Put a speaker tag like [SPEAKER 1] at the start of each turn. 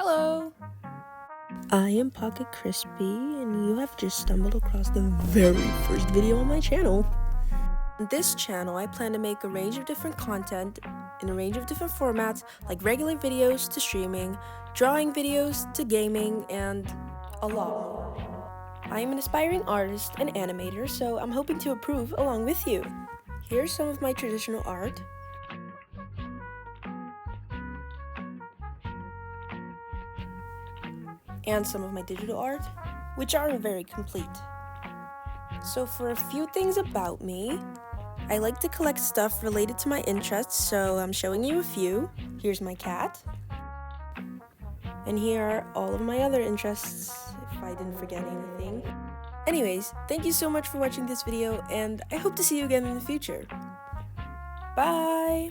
[SPEAKER 1] Hello! I am Pocket Crispy, and you have just stumbled across the very first video on my channel. On this channel, I plan to make a range of different content in a range of different formats, like regular videos to streaming, drawing videos to gaming, and a lot more. I am an aspiring artist and animator, so I'm hoping to improve along with you. Here's some of my traditional art. And some of my digital art, which aren't very complete. So for a few things about me, I like to collect stuff related to my interests, so I'm showing you a few. Here's my cat. And here are all of my other interests, if I didn't forget anything. Anyways, thank you so much for watching this video, and I hope to see you again in the future. Bye!